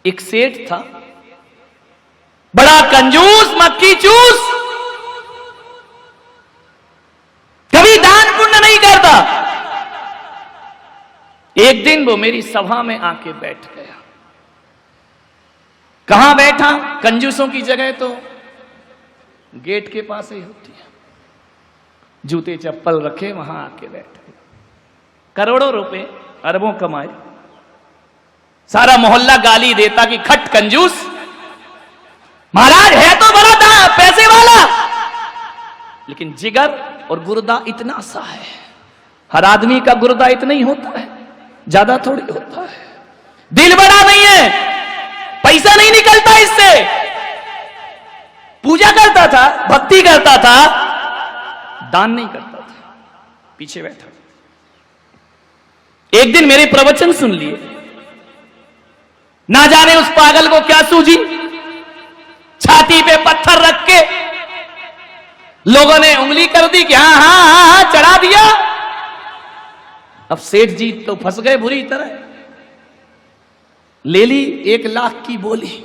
एक सेठ था, बड़ा कंजूस, मक्खी चूस, कभी दान पुण्य नहीं करता। एक दिन वो मेरी सभा में आके बैठ गया। कहां बैठा? कंजूसों की जगह तो गेट के पास ही होती है, जूते चप्पल रखे वहां आके बैठ गए। करोड़ों रुपए, अरबों कमाए, सारा मोहल्ला गाली देता कि खट कंजूस, महाराज है तो बड़ा था, पैसे वाला, लेकिन जिगर और गुर्दा इतना सा है। हर आदमी का गुर्दा इतना ही होता है, ज्यादा थोड़ी होता है। दिल बड़ा नहीं है, पैसा नहीं निकलता इससे। पूजा करता था, भक्ति करता था, दान नहीं करता था, पीछे बैठा। एक दिन मेरे प्रवचन सुन लिए, ना जाने उस पागल को क्या सूझी, छाती पे पत्थर रख के लोगों ने उंगली कर दी कि हाँ हाँ हाँ हाँ चढ़ा दिया। अब सेठ जी तो फंस गए बुरी तरह। ले ली 1 लाख की बोली,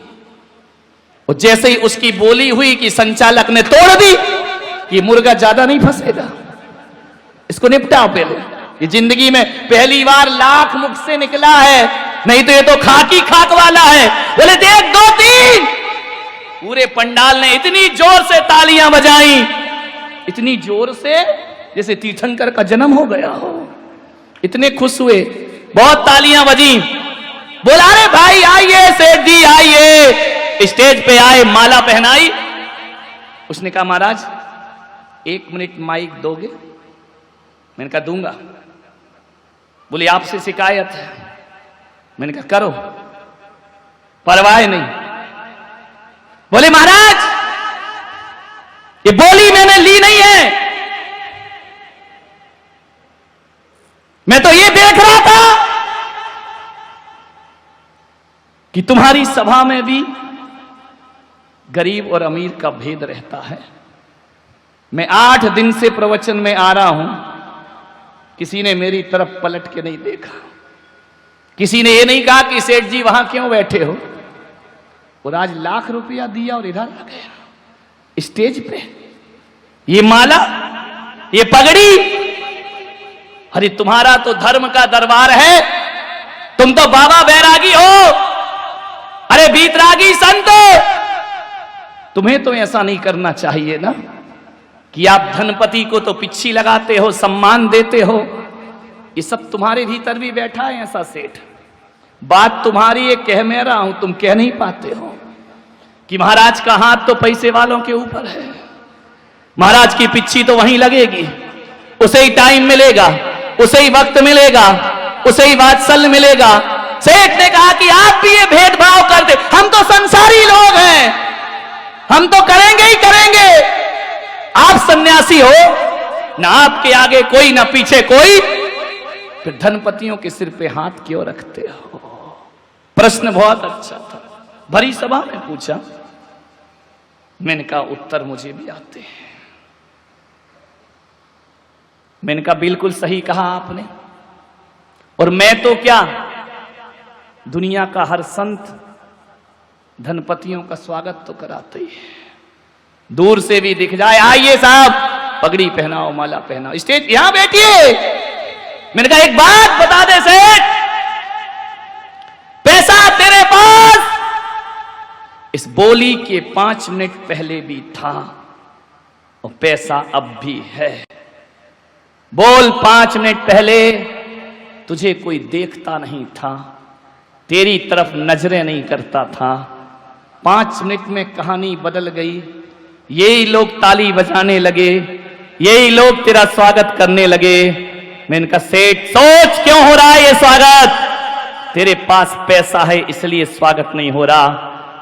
और जैसे ही उसकी बोली हुई कि संचालक ने तोड़ दी कि मुर्गा ज्यादा नहीं फंसेगा, इसको निपटाओ पहले। ये जिंदगी में पहली बार लाख मुख से निकला है, नहीं तो ये तो खाकी खाक वाला है। बोले देख 2 3। पूरे पंडाल ने इतनी जोर से तालियां बजाई, इतनी जोर से जैसे तीर्थंकर का जन्म हो गया हो, इतने खुश हुए, बहुत तालियां बजी। बोला अरे भाई आइए, सेठ जी आइए। स्टेज पे आए, माला पहनाई। उसने कहा महाराज 1 मिनट माइक दोगे? मैंने कहा दूंगा। बोले आपसे शिकायत है। मैंने कहा करो, परवाह नहीं। बोले महाराज ये बोली मैंने ली नहीं है, मैं तो ये देख रहा था कि तुम्हारी सभा में भी गरीब और अमीर का भेद रहता है। मैं 8 दिन से प्रवचन में आ रहा हूं, किसी ने मेरी तरफ पलट के नहीं देखा, किसी ने ये नहीं कहा कि सेठ जी वहां क्यों बैठे हो। और आज लाख रुपया दिया और इधर आ गया स्टेज पे, ये माला, ये पगड़ी। अरे तुम्हारा तो धर्म का दरबार है, तुम तो बाबा बैरागी हो, अरे बीतरागी संत। तुम्हें तो ऐसा नहीं करना चाहिए ना कि आप धनपति को तो पिच्छी लगाते हो, सम्मान देते हो। ये सब तुम्हारे भीतर भी बैठा है ऐसा सेठ। बात तुम्हारी है, कह मैं रहा हूं, तुम कह नहीं पाते हो कि महाराज का हाथ तो पैसे वालों के ऊपर है, महाराज की पिच्छी तो वहीं लगेगी, उसे ही टाइम मिलेगा, उसे ही वक्त मिलेगा, उसे ही वात्सल्य मिलेगा। सेठ ने कहा कि आप भी ये भेदभाव करते, हम तो संसारी लोग हैं, हम तो करेंगे ही करेंगे। आप सन्यासी हो, ना आपके आगे कोई ना पीछे कोई, फिर धनपतियों के सिर पे हाथ क्यों रखते हो? प्रश्न बहुत अच्छा था, भरी सभा में पूछा। मैंने कहा उत्तर मुझे भी आते हैं। मैंने कहा बिल्कुल सही कहा आपने। और मैं तो क्या, दुनिया का हर संत धनपतियों का स्वागत तो कराते ही है, दूर से भी दिख जाए, आइए साहब, पगड़ी पहनाओ, माला पहनाओ, स्टेज यहां बैठिए। मैंने कहा एक बात बता दे सेठ, पैसा तेरे पास इस बोली के 5 मिनट पहले भी था और पैसा अब भी है। बोल 5 मिनट पहले तुझे कोई देखता नहीं था, तेरी तरफ नजरें नहीं करता था। 5 मिनट में कहानी बदल गई, यही लोग ताली बजाने लगे, यही लोग तेरा स्वागत करने लगे। मैंने कहा सेठ सोच क्यों हो रहा है ये स्वागत? तेरे पास पैसा है इसलिए स्वागत नहीं हो रहा,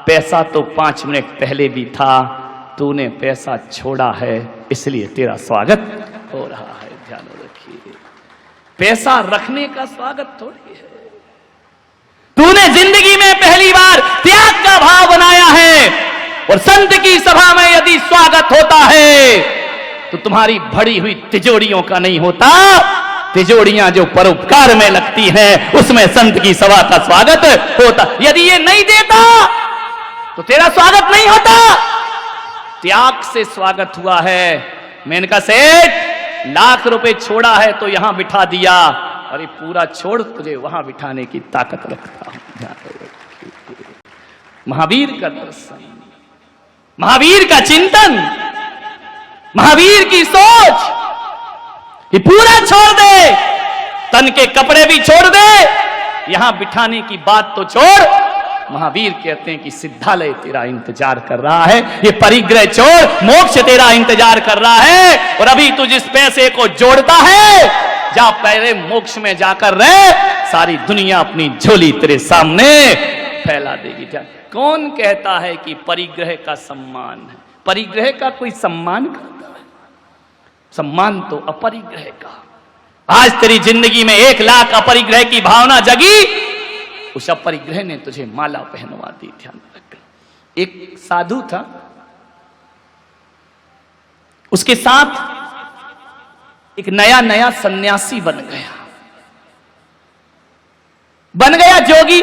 पैसा तो 5 मिनट पहले भी था, तूने पैसा छोड़ा है इसलिए तेरा स्वागत हो रहा है। ध्यान रखिए, पैसा रखने का स्वागत थोड़ी है। तूने जिंदगी में पहली बार त्याग का भाव बनाया है, और संत की सभा में यदि स्वागत होता है तो तुम्हारी भरी हुई तिजोरियों का नहीं होता, तिजोड़ियां जो परोपकार में लगती हैं उसमें संत की सभा का स्वागत होता। यदि ये नहीं देता तो तेरा स्वागत नहीं होता। त्याग से स्वागत हुआ है। मेनका सेठ लाख रुपए छोड़ा है तो यहां बिठा दिया, और ये पूरा छोड़ तुझे वहां बिठाने की ताकत रखता हूं। महावीर का दर्शन, महावीर का चिंतन, महावीर की सोच, ये पूरा छोड़ दे, तन के कपड़े भी छोड़ दे, यहां बिठाने की बात तो छोड़। महावीर कहते हैं कि सिद्धालय तेरा इंतजार कर रहा है, ये परिग्रह छोड़, मोक्ष तेरा इंतजार कर रहा है। और अभी तू जिस पैसे को जोड़ता है, जा पहले मोक्ष में जाकर रह, सारी दुनिया अपनी झोली तेरे सामने फैला देगी। क्या कौन कहता है कि परिग्रह का सम्मान है? परिग्रह का कोई सम्मान करता है? सम्मान तो अपरिग्रह का। आज तेरी जिंदगी में 1 लाख अपरिग्रह की भावना जगी, उस अपरिग्रह ने तुझे माला पहनवा दी। ध्यान रख। एक साधु था, उसके साथ एक नया सन्यासी बन गया जोगी।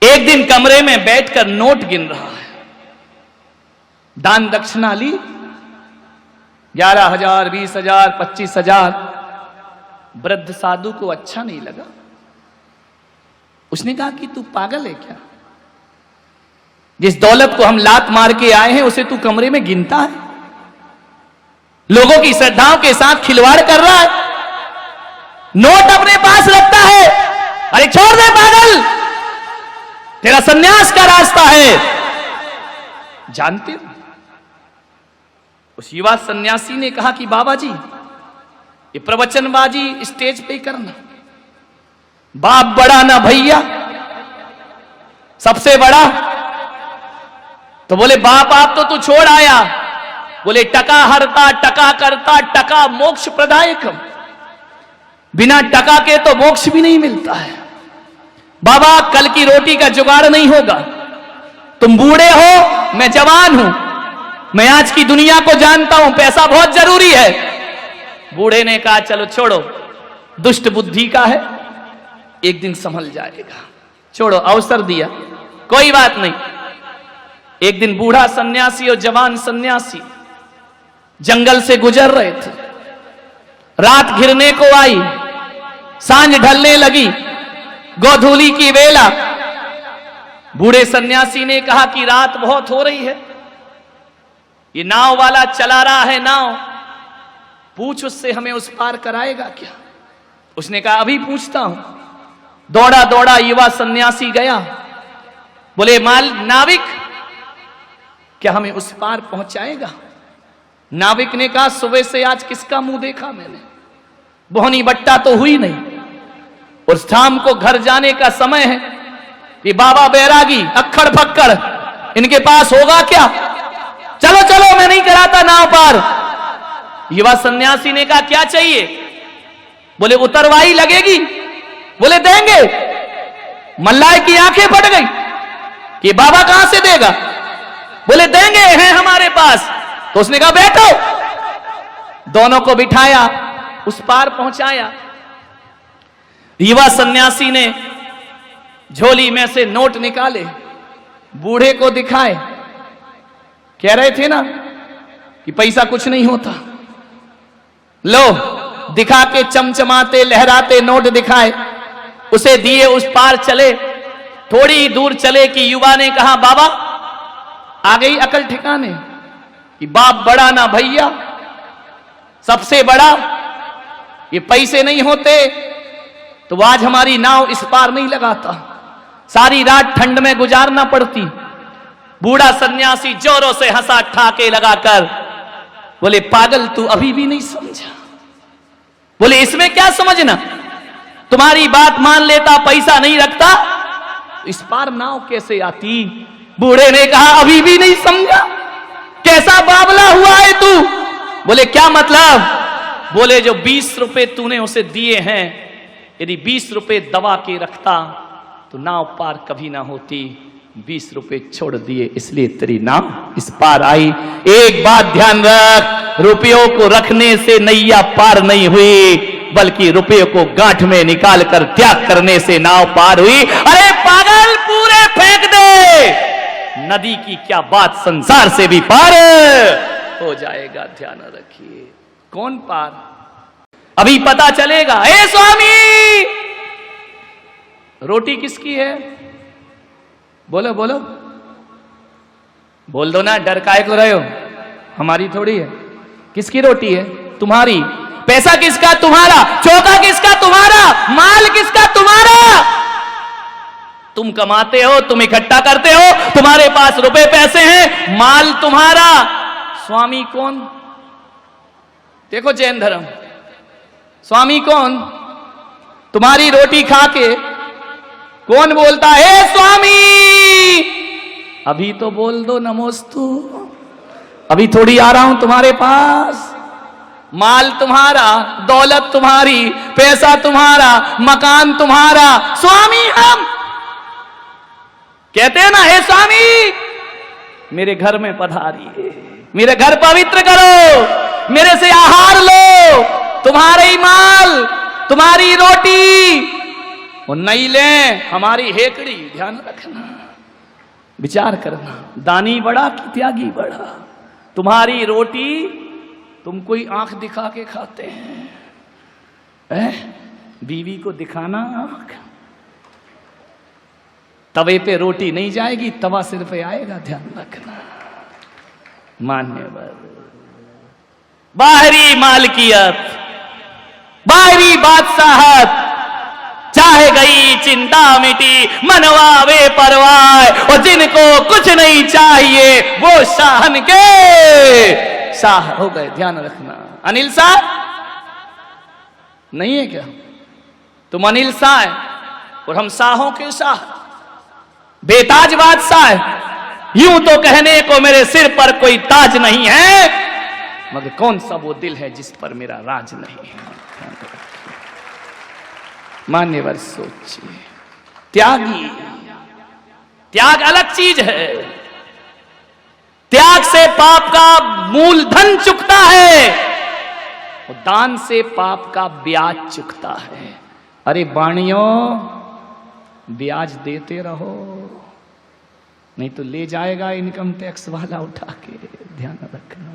एक दिन कमरे में बैठकर नोट गिन रहा है, दान दक्षिणा ली 11,000, 20,000, 25,000। वृद्ध साधु को अच्छा नहीं लगा। उसने कहा कि तू पागल है क्या? जिस दौलत को हम लात मार के आए हैं उसे तू कमरे में गिनता है, लोगों की श्रद्धाओं के साथ खिलवाड़ कर रहा है, नोट अपने पास रखता है। अरे छोड़ दे पागल, तेरा सन्यास का रास्ता है। जानते हो, उस युवा सन्यासी ने कहा कि बाबा जी, ये प्रवचनबाजी स्टेज पे करना, बाप बड़ा ना भैया, सबसे बड़ा। तो बोले बाप आप तो तू छोड़ आया। बोले टका हरता, टका करता, टका मोक्ष प्रदायक। बिना टका के तो मोक्ष भी नहीं मिलता है। बाबा कल की रोटी का जुगाड़ नहीं होगा। तुम बूढ़े हो, मैं जवान हूं, मैं आज की दुनिया को जानता हूं, पैसा बहुत जरूरी है। बूढ़े ने कहा चलो छोड़ो, दुष्ट बुद्धि का है, एक दिन संभल जाएगा, छोड़ो। अवसर दिया, कोई बात नहीं। एक दिन बूढ़ा सन्यासी और जवान सन्यासी जंगल से गुजर रहे थे। रात घिरने को आई, सांझ ढलने लगी, गोधूली की वेला। बूढ़े सन्यासी ने कहा कि रात बहुत हो रही है, ये नाव वाला चला रहा है नाव, पूछ उससे हमें उस पार कराएगा क्या? उसने कहा अभी पूछता हूं। दौड़ा दौड़ा युवा सन्यासी गया, बोले नाविक क्या हमें उस पार पहुंचाएगा? नाविक ने कहा सुबह से आज किसका मुंह देखा मैंने, बोहनी बट्टा तो हुई नहीं, और शाम को घर जाने का समय है। ये बाबा बैरागी अक्खड़ फक्कड़, इनके पास होगा क्या? चलो चलो, मैं नहीं कराता नाव पार। युवा सन्यासी ने कहा क्या चाहिए? बोले उतरवाई लगेगी। बोले देंगे। मल्लाह की आंखें फट गई कि बाबा कहां से देगा? बोले देंगे, हैं हमारे पास। तो उसने कहा बैठो। दोनों को बिठाया, उस पार पहुंचाया। युवा सन्यासी ने झोली में से नोट निकाले, बूढ़े को दिखाए। कह रहे थे ना कि पैसा कुछ नहीं होता, लो दिखा के चमचमाते लहराते नोट दिखाए, उसे दिए, उस पार चले। थोड़ी दूर चले कि युवा ने कहा बाबा आ गई अकल ठिकाने कि बाप बड़ा ना भैया, सबसे बड़ा। ये पैसे नहीं होते तो आज हमारी नाव इस पार नहीं लगाता, सारी रात ठंड में गुजारना पड़ती। बूढ़ा सन्यासी जोरों से हंसा ठाके लगाकर, बोले पागल तू अभी भी नहीं समझा? बोले इसमें क्या समझना, तुम्हारी बात मान लेता, पैसा नहीं रखता, इस पार नाव कैसे आती? बूढ़े ने कहा अभी भी नहीं समझा? कैसा बावला हुआ है तू? बोले क्या मतलब? बोले जो 20 रुपए तूने उसे दिए हैं, यदि 20 रुपए दबा के रखता तो नाव पार कभी ना होती। 20 रुपए छोड़ दिए, इसलिए तेरी नाव इस पार आई। एक बात ध्यान रख, रुपयों को रखने से नैया पार नहीं हुई, बल्कि रुपयों को गांठ में निकाल कर त्याग करने से नाव पार हुई। अरे पागल, पूरे फेंक दे, नदी की क्या बात, संसार से भी पार हो जाएगा। ध्यान रखिए। कौन पार, अभी पता चलेगा। हे स्वामी, रोटी किसकी है? बोलो बोलो, बोल दो ना, डर काहे को रहे हो? हमारी थोड़ी है। किसकी रोटी है? तुम्हारी। पैसा किसका? तुम्हारा। चौका किसका? तुम्हारा। माल किसका? तुम्हारा। तुम कमाते हो, तुम इकट्ठा करते हो, तुम्हारे पास रुपए पैसे हैं, माल तुम्हारा। स्वामी कौन? देखो जैन धर्म, स्वामी कौन? तुम्हारी रोटी खा के कौन बोलता है स्वामी? अभी तो बोल दो नमोस्तु, अभी थोड़ी आ रहा हूं तुम्हारे पास। माल तुम्हारा, दौलत तुम्हारी, पैसा तुम्हारा, मकान तुम्हारा, स्वामी हम। कहते हैं ना, हे स्वामी मेरे घर में पधारिए, मेरे घर पवित्र करो, मेरे से आहार लो, तुम्हारे ही माल, तुम्हारी रोटी और नहीं ले हमारी हेकड़ी। ध्यान रखना, विचार करना, दानी बड़ा कि त्यागी बड़ा? तुम्हारी रोटी तुम कोई आंख दिखा के खाते हैं, बीवी को दिखाना आंख। तवे पे रोटी नहीं जाएगी, तवा सिर पे आएगा। ध्यान रखना। मान्यवर, बाहरी मालकियत, बाहरी बादशाहत, चाहे गई चिंता मिटी, मनवा वे परवाह, और जिनको कुछ नहीं चाहिए वो शाहन के शाह हो गए। ध्यान रखना। अनिल शाह नहीं है क्या? तुम अनिल शाह है और हम शाहों के शाह, बेताज बादशाह है। यूं तो कहने को मेरे सिर पर कोई ताज नहीं है, मगर कौन सा वो दिल है जिस पर मेरा राज नहीं है। मान्यवर सोचिए, त्यागी, त्याग अलग चीज है। त्याग से पाप का मूल धन चुकता है और दान से पाप का ब्याज चुकता है। अरे बाणियों, ब्याज देते रहो, नहीं तो ले जाएगा इनकम टैक्स वाला उठा के। ध्यान रखना।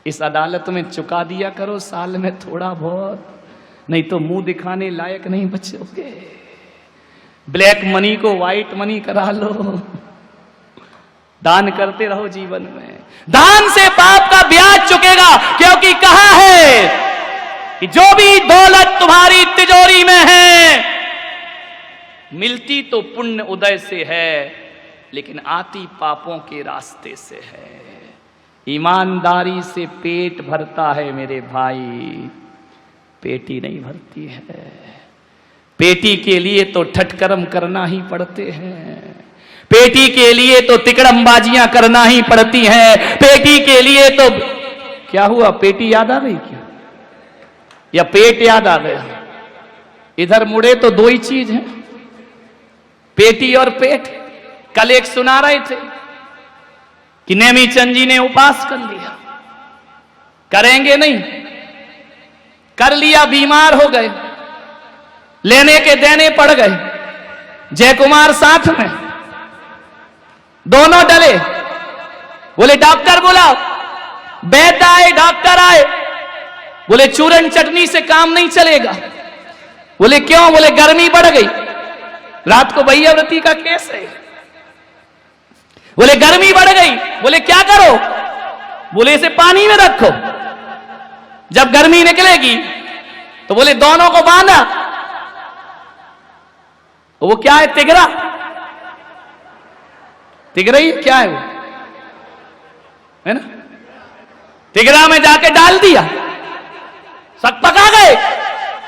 इस अदालत में चुका दिया करो साल में थोड़ा बहुत, नहीं तो मुंह दिखाने लायक नहीं बचोगे। ब्लैक मनी को व्हाइट मनी करा लो, दान करते रहो जीवन में। दान से पाप का ब्याज चुकेगा, क्योंकि कहा है कि जो भी दौलत तुम्हारी तिजोरी में है, मिलती तो पुण्य उदय से है, लेकिन आती पापों के रास्ते से है। ईमानदारी से पेट भरता है मेरे भाई, पेटी नहीं भरती है। पेटी के लिए तो ठटकर्म करना ही पड़ते हैं, पेटी के लिए तो तिकड़मबाजियां करना ही पड़ती हैं, पेटी के लिए तो क्या हुआ? पेटी याद आ गई क्या, या पेट याद आ गया? इधर मुड़े तो दो ही चीज है, पेटी और पेट। कल एक सुना रहे थे कि नेमीचंद जी ने उपास कर लिया, करेंगे नहीं, कर लिया, बीमार हो गए, लेने के देने पड़ गए। जयकुमार साथ में, दोनों डले। बोले डॉक्टर बुलाओ, वैद्य आए, डॉक्टर आए। बोले चूरन चटनी से काम नहीं चलेगा। बोले क्यों? बोले गर्मी बढ़ गई, रात को भैयाव्रती का केस है। बोले गर्मी बढ़ गई। बोले क्या करो? बोले इसे पानी में रखो, जब गर्मी निकलेगी तो बोले दोनों को बांधा। वो क्या है? तिगरा। तिगरा ही क्या है वो, है ना? तिगरा में जाके डाल दिया, सब पका गए।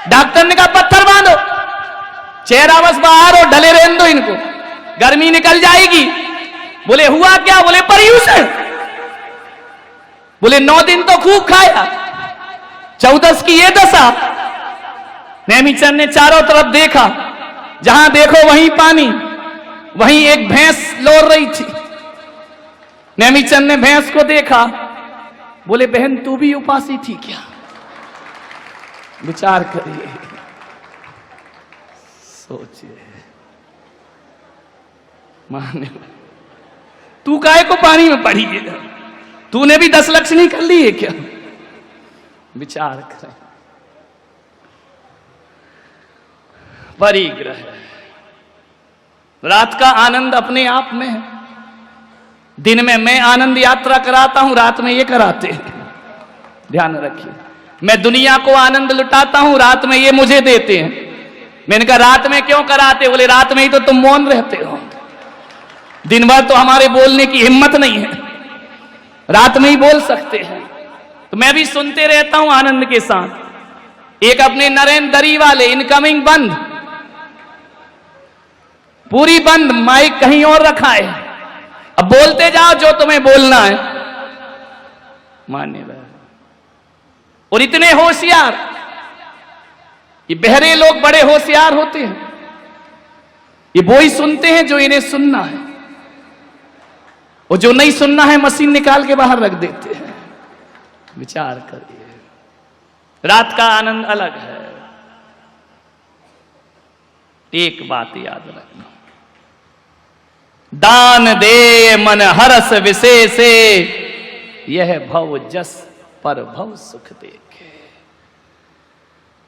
डॉक्टर ने कहा पत्थर बांधो, चेहरा बस बाहर और ढले रहने दो इनको, गर्मी निकल जाएगी। बोले हुआ क्या? बोले पर्यूषण। बोले 9 दिन तो खूब खाया, 14 की ये दशा। नेमीचंद ने चारों तरफ देखा, जहां देखो वहीं पानी, वहीं एक भैंस लोर रही थी। नेमीचंद ने भैंस को देखा, बोले बहन तू भी उपासी थी क्या? विचार करिए, सोचिए। माने तू काहे को पानी में पड़ी है? तूने भी 10 लक्षणी कर ली है क्या? विचार करें। परिग्रह, रात का आनंद अपने आप में है। दिन में मैं आनंद यात्रा कराता हूं, रात में ये कराते हैं। ध्यान रखिए, मैं दुनिया को आनंद लुटाता हूं, रात में ये मुझे देते हैं। मैंने कहा रात में क्यों कराते? बोले रात में ही तो तुम मौन रहते हो, दिन भर तो हमारे बोलने की हिम्मत नहीं है, रात में ही बोल सकते हैं। तो मैं भी सुनते रहता हूं आनंद के साथ। एक अपने नरेंद्र दरी वाले, इनकमिंग बंद, पूरी बंद, माइक कहीं और रखा है, अब बोलते जाओ जो तुम्हें बोलना है। मान्य। और इतने होशियार, ये बहरे लोग बड़े होशियार होते हैं। ये वो ही सुनते हैं जो इन्हें सुनना है, और जो नहीं सुनना है मशीन निकाल के बाहर रख देते हैं। विचार करिए, रात का आनंद अलग है। एक बात याद रखना, दान दे मन हरस विशेषे, यह भव जस पर भव सुख देखे।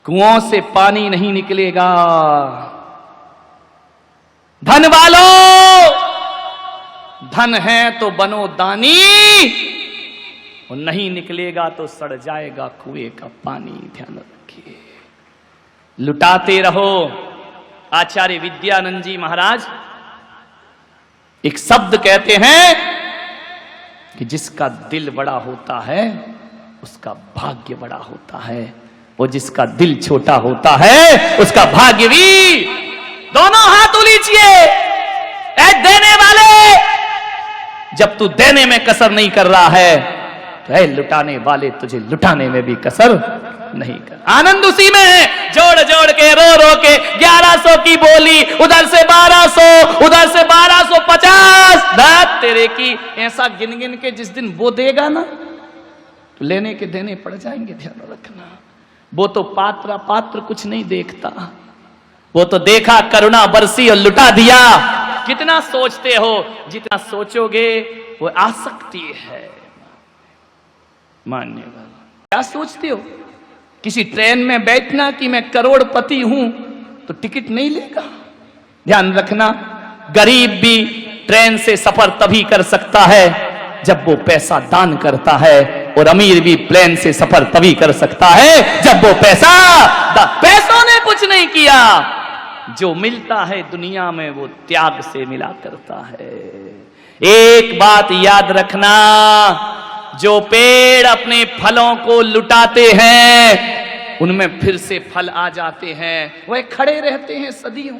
कुओं से पानी नहीं निकलेगा। धन वालों, धन है तो बनो दानी, और नहीं निकलेगा तो सड़ जाएगा कुएं का पानी। ध्यान रखिए, लुटाते रहो। आचार्य विद्यानंद जी महाराज एक शब्द कहते हैं कि जिसका दिल बड़ा होता है उसका भाग्य बड़ा होता है, और जिसका दिल छोटा होता है उसका भाग्य भी। दोनों हाथ उलीचिए। ऐ देने वाले, जब तू देने में कसर नहीं कर रहा है तो ऐ लुटाने वाले, तुझे लुटाने में भी कसर नहीं कर। आनंद उसी में है। जोड़ जोड़ के रो रो के 1100 की बोली, उधर से 1200, उधर से 1250, दात तेरे की। ऐसा गिन गिन के जिस दिन वो देगा ना तो लेने के देने पड़ जाएंगे। ध्यान रखना, वो तो पात्र कुछ नहीं देखता, वो तो देखा करुणा बरसी और लुटा दिया। कितना सोचते हो, जितना सोचोगे वो आसक्ति है। मान्यवर, क्या सोचते हो? किसी ट्रेन में बैठना कि मैं करोड़पति हूं तो टिकट नहीं लेगा। ध्यान रखना, गरीब भी ट्रेन से सफर तभी कर सकता है जब वो पैसा दान करता है, और अमीर भी प्लेन से सफर तभी कर सकता है जब वो पैसों ने कुछ नहीं किया। जो मिलता है दुनिया में वो त्याग से मिला करता है। एक बात याद रखना, जो पेड़ अपने फलों को लुटाते हैं उनमें फिर से फल आ जाते हैं। वह खड़े रहते हैं सदियों।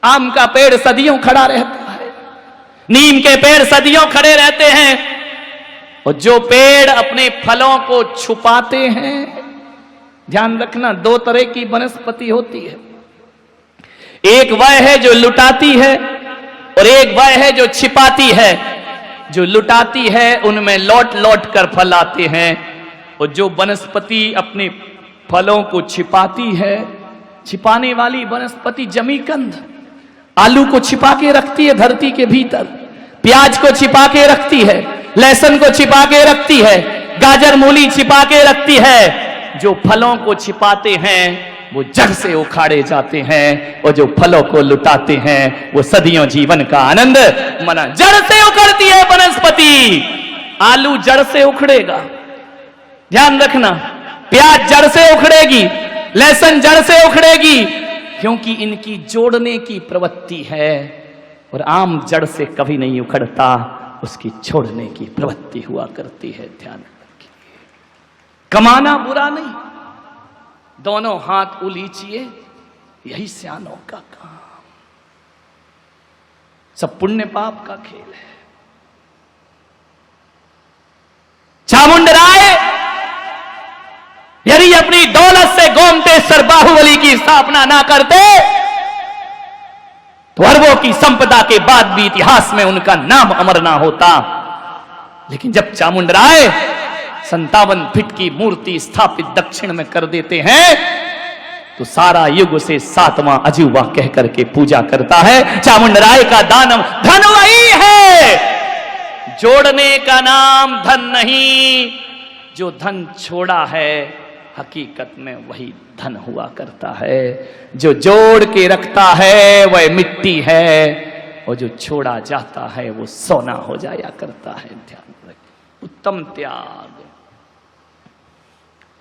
आम का पेड़ सदियों खड़ा रहता है, नीम के पेड़ सदियों खड़े रहते हैं। और जो पेड़ अपने फलों को छुपाते हैं, ध्यान रखना, 2 तरह की वनस्पति होती है। एक वह है जो लुटाती है, और एक वह है जो छिपाती है। जो लुटाती है उनमें लौट लौट कर फल आते हैं, और जो वनस्पति अपने फलों को छिपाती है, छिपाने वाली वनस्पति जमीकंद, आलू को छिपा के रखती है धरती के भीतर, प्याज को छिपा के रखती है, लहसुन को छिपा के रखती है, गाजर मूली छिपा के रखती है। जो फलों को छिपाते हैं वो जड़ से उखाड़े जाते हैं, और जो फलों को लुटाते हैं वो सदियों जीवन का आनंद मना। जड़ से उखड़ती है वनस्पति, आलू जड़ से उखड़ेगा। ध्यान रखना, प्याज जड़ से उखड़ेगी, लहसुन जड़ से उखड़ेगी, क्योंकि इनकी जोड़ने की प्रवृत्ति है। और आम जड़ से कभी नहीं उखड़ता, उसकी छोड़ने की प्रवृत्ति हुआ करती है। ध्यान रखिए, कमाना बुरा नहीं, दोनों हाथ उलीचिए, यही सियानों का काम। सब पुण्य पाप का खेल है। चामुंडराय यदि अपनी दौलत से गोमतेश्वर बाहुबली की स्थापना ना करते अरबों की संपदा के बाद भी इतिहास में उनका नाम अमर ना होता। लेकिन जब चामुंडराय 57 फीट की मूर्ति स्थापित दक्षिण में कर देते हैं तो सारा युग उसे 7वां अजूबा कह करके पूजा करता है। चामुंडराय का दानव धन वही है, जोड़ने का नाम धन नहीं, जो धन छोड़ा है हकीकत में वही धन हुआ करता है। जो जोड़ के रखता है वह मिट्टी है और जो छोड़ा जाता है वो सोना हो जाया करता है। ध्यान रखिए, उत्तम त्याग,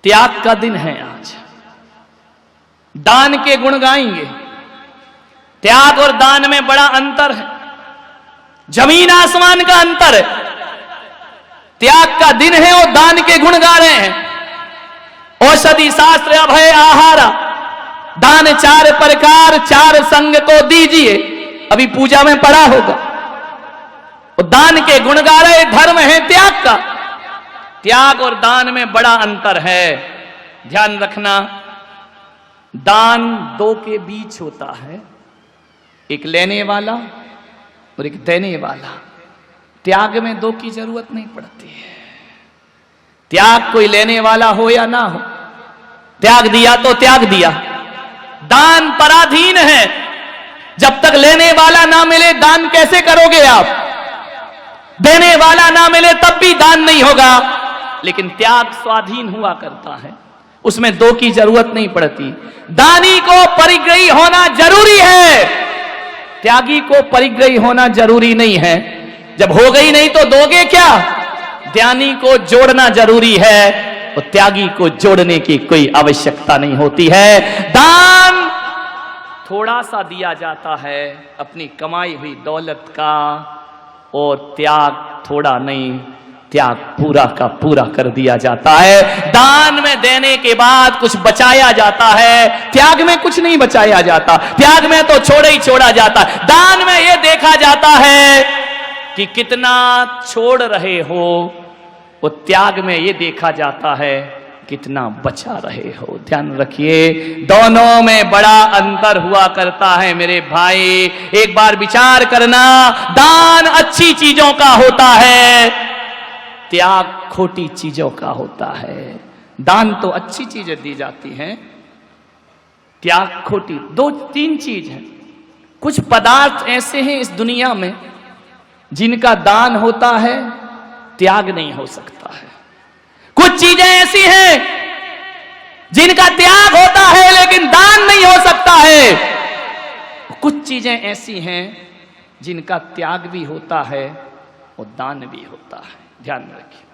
त्याग का दिन है आज। दान के गुण गाएंगे। त्याग और दान में बड़ा अंतर है, जमीन आसमान का अंतर है। त्याग का दिन है और दान के गुण गा रहे हैं। औषधि शास्त्र अभय आहारा, दान 4 प्रकार 4 संग को दीजिए, अभी पूजा में पढ़ा होगा। और दान के गुण गा रहे, धर्म है त्याग का। त्याग और दान में बड़ा अंतर है, ध्यान रखना। दान 2 के बीच होता है, एक लेने वाला और एक देने वाला। त्याग में 2 की जरूरत नहीं पड़ती है। त्याग कोई लेने वाला हो या ना हो, त्याग दिया तो त्याग दिया। दान पराधीन है, जब तक लेने वाला ना मिले दान कैसे करोगे आप? देने वाला ना मिले तब भी दान नहीं होगा। लेकिन त्याग स्वाधीन हुआ करता है, उसमें 2 की जरूरत नहीं पड़ती। दानी को परिग्रही होना जरूरी है, त्यागी को परिग्रही होना जरूरी नहीं है। जब हो गई नहीं तो दोगे क्या? ज्ञानी को जोड़ना जरूरी है और त्यागी को जोड़ने की कोई आवश्यकता नहीं होती है। दान थोड़ा सा दिया जाता है अपनी कमाई हुई दौलत का, और त्याग थोड़ा नहीं, त्याग पूरा का पूरा कर दिया जाता है। दान में देने के बाद कुछ बचाया जाता है, त्याग में कुछ नहीं बचाया जाता। त्याग में तो छोड़ा ही छोड़ा जाता है। दान में यह देखा जाता है कि कितना छोड़ रहे हो, वो त्याग में ये देखा जाता है कितना बचा रहे हो। ध्यान रखिए, दोनों में बड़ा अंतर हुआ करता है मेरे भाई। एक बार विचार करना, दान अच्छी चीजों का होता है, त्याग खोटी चीजों का होता है। दान तो अच्छी चीजें दी जाती हैं, त्याग खोटी। 2-3 चीज है। कुछ पदार्थ ऐसे हैं इस दुनिया में जिनका दान होता है, त्याग नहीं हो सकता है। कुछ चीजें ऐसी हैं जिनका त्याग होता है लेकिन दान नहीं हो सकता है। कुछ चीजें ऐसी हैं जिनका त्याग भी होता है और दान भी होता है। ध्यान रखिए।